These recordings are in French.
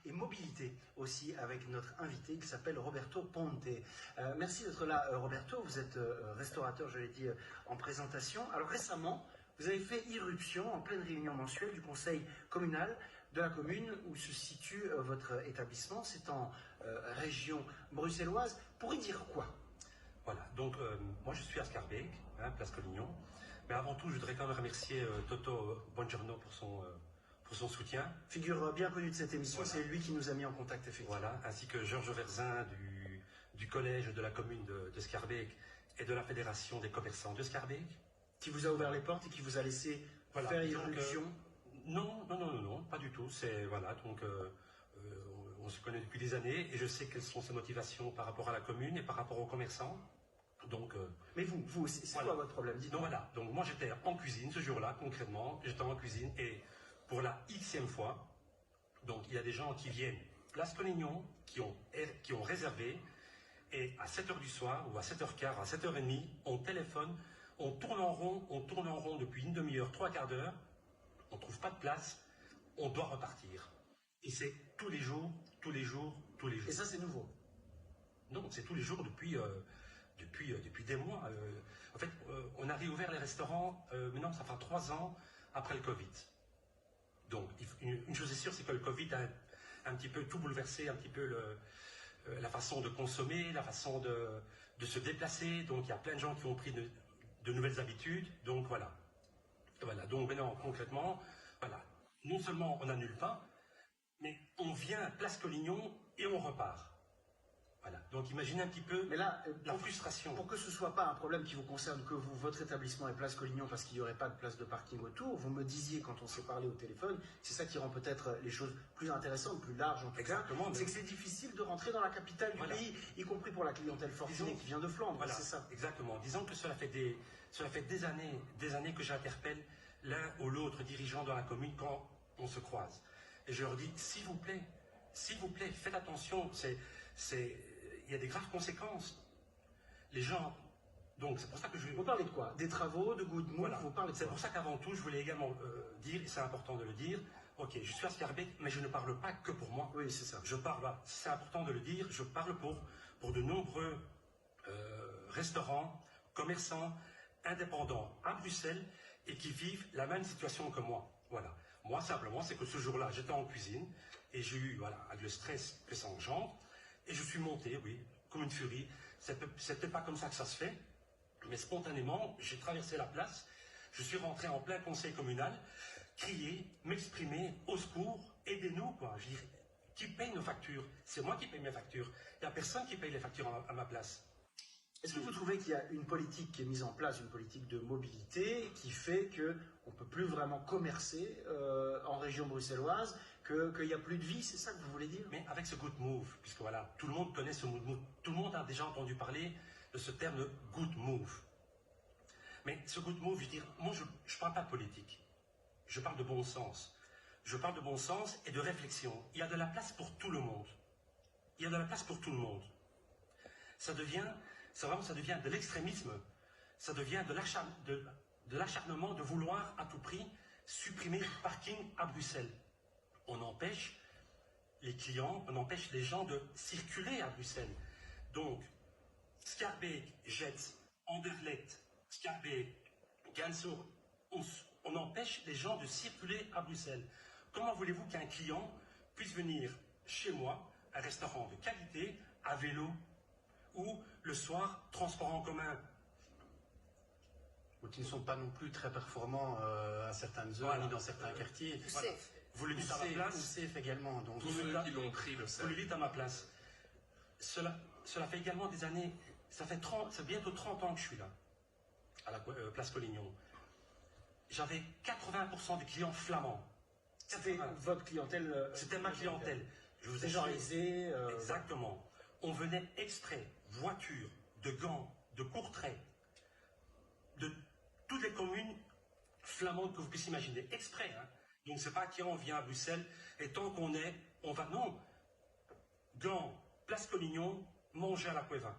et mobilité aussi avec notre invité qui s'appelle Roberto Ponte. Merci d'être là, Roberto. Vous êtes restaurateur, je l'ai dit en présentation. Alors récemment, vous avez fait irruption en pleine réunion mensuelle du conseil communal de la commune où se situe votre établissement. C'est en région bruxelloise. Pour y dire quoi? Voilà, donc moi je suis à Schaerbeek, Place Collignon. Mais avant tout, je voudrais quand même remercier Toto Bongiorno pour son soutien. Figure bien connue de cette émission, Voilà. c'est lui qui nous a mis en contact effectivement. Voilà, ainsi que Georges Verzin du collège de la commune de Schaerbeek et de la fédération des commerçants de Schaerbeek. Qui vous a ouvert les portes et qui vous a laissé faire irruption. Non, pas du tout. C'est voilà, donc on se connaît depuis des années et je sais quelles sont ses motivations par rapport à la commune et par rapport aux commerçants. Donc, mais vous, c'est quoi votre problème? Donc voilà, donc moi j'étais en cuisine ce jour-là, concrètement, j'étais en cuisine et pour la Xème fois, donc il y a des gens qui viennent Place Collignon, qui ont réservé, et à 7h du soir, ou à 7h15, à 7h30, on téléphone, on tourne en rond depuis une demi-heure, 3/4 d'heure, on ne trouve pas de place, on doit repartir. Et c'est tous les jours. Et ça c'est nouveau? Non, c'est tous les jours depuis des mois. En fait, on a réouvert les restaurants, maintenant ça fait 3 ans après le Covid. Donc, une chose est sûre, c'est que le Covid a un petit peu tout bouleversé, un petit peu la façon de consommer, la façon de se déplacer. Donc, il y a plein de gens qui ont pris de nouvelles habitudes. Donc, voilà. Donc, maintenant, concrètement, voilà. Non seulement on n'annule pas, mais on vient à Place Collignon et on repart. Voilà. Donc imaginez un petit peu la frustration. Pour que ce ne soit pas un problème qui vous concerne que vous, votre établissement et Place Collignon, parce qu'il n'y aurait pas de place de parking autour, vous me disiez quand on s'est parlé au téléphone, c'est ça qui rend peut-être les choses plus intéressantes, plus larges en tout cas, c'est que c'est difficile de rentrer dans la capitale du pays, y compris pour la clientèle fortunée qui vient de Flandre, voilà, c'est ça. Exactement. Disons que cela fait des années que j'interpelle l'un ou l'autre dirigeant dans la commune quand on se croise. Et je leur dis, s'il vous plaît, faites attention, il y a des graves conséquences. Les gens, donc c'est pour ça que Vous parlez de quoi? Des travaux, de good mood, vous parlez de C'est pour ça qu'avant tout, je voulais également dire, et c'est important de le dire, ok, je suis à Schaerbeek, mais je ne parle pas que pour moi. Oui, c'est ça. C'est important de le dire, je parle pour de nombreux restaurants, commerçants, indépendants à Bruxelles et qui vivent la même situation que moi. Voilà. Moi, simplement, c'est que ce jour-là, j'étais en cuisine et j'ai eu, avec le stress que ça engendre, et je suis monté, oui, comme une furie. C'est peut-être pas comme ça que ça se fait, mais spontanément, j'ai traversé la place, je suis rentré en plein conseil communal, crier, m'exprimer, au secours, aidez-nous, quoi. Je dis, qui paye nos factures? C'est moi qui paye mes factures. Il n'y a personne qui paye les factures à ma place. Est-ce que vous trouvez qu'il y a une politique qui est mise en place, une politique de mobilité, qui fait qu'on ne peut plus vraiment commercer en région bruxelloise, qu'il n'y a plus de vie, c'est ça que vous voulez dire? Mais avec ce good move, puisque voilà, tout le monde connaît ce good move, tout le monde a déjà entendu parler de ce terme de good move. Mais ce good move, je veux dire, moi je ne parle pas de politique, je parle de bon sens. Je parle de bon sens et de réflexion. Il y a de la place pour tout le monde. Il y a de la place pour tout le monde. Ça devient de l'extrémisme, ça devient de l'acharnement de vouloir à tout prix supprimer le parking à Bruxelles. On empêche les clients, on empêche les gens de circuler à Bruxelles. Donc, Schaerbeek, Jets, Anderlecht, Schaerbeek, Gansour, on empêche les gens de circuler à Bruxelles. Comment voulez-vous qu'un client puisse venir chez moi, un restaurant de qualité, à vélo, ou le soir, transport en commun? Qui ne sont pas non plus très performants à certaines zones, ni dans certains quartiers. Voilà. Vous le dites à ma place. Ou safe également. Donc, tous ceux qui l'ont pris le savent. Vous le dites à ma place. Cela fait également des années, ça fait bientôt 30 ans que je suis là, à la Place Collignon. J'avais 80% de clients flamands. C'était votre clientèle? C'était ma clientèle. Je vous ai genrisé. Exactement. On venait exprès, voiture, de Gand, de Courtrai, de toutes les communes flamandes que vous puissiez imaginer, exprès. Hein. Donc c'est pas qu'on vient à Bruxelles et tant qu'on est, on va. Non. Gand, Place Collignon, manger à la Cueva.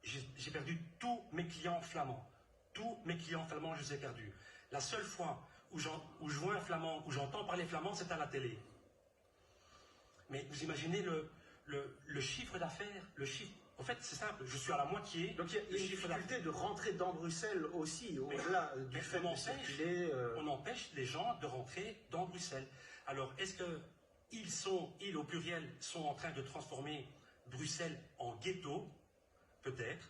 J'ai perdu tous mes clients flamands. Tous mes clients flamands, je les ai perdus. La seule fois où je vois un flamand, où j'entends parler flamand, c'est à la télé. Mais vous imaginez le chiffre d'affaires, le chiffre. En fait, c'est simple, je suis à la moitié. Donc il y a une difficulté de rentrer dans Bruxelles aussi, au-delà du fait de circuler. On empêche les gens de rentrer dans Bruxelles. Alors, est-ce que ils au pluriel, sont en train de transformer Bruxelles en ghetto? Peut-être.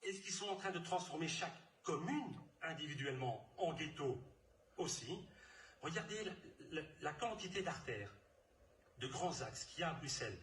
Est-ce qu'ils sont en train de transformer chaque commune individuellement en ghetto aussi? Regardez la quantité d'artères, de grands axes qu'il y a à Bruxelles.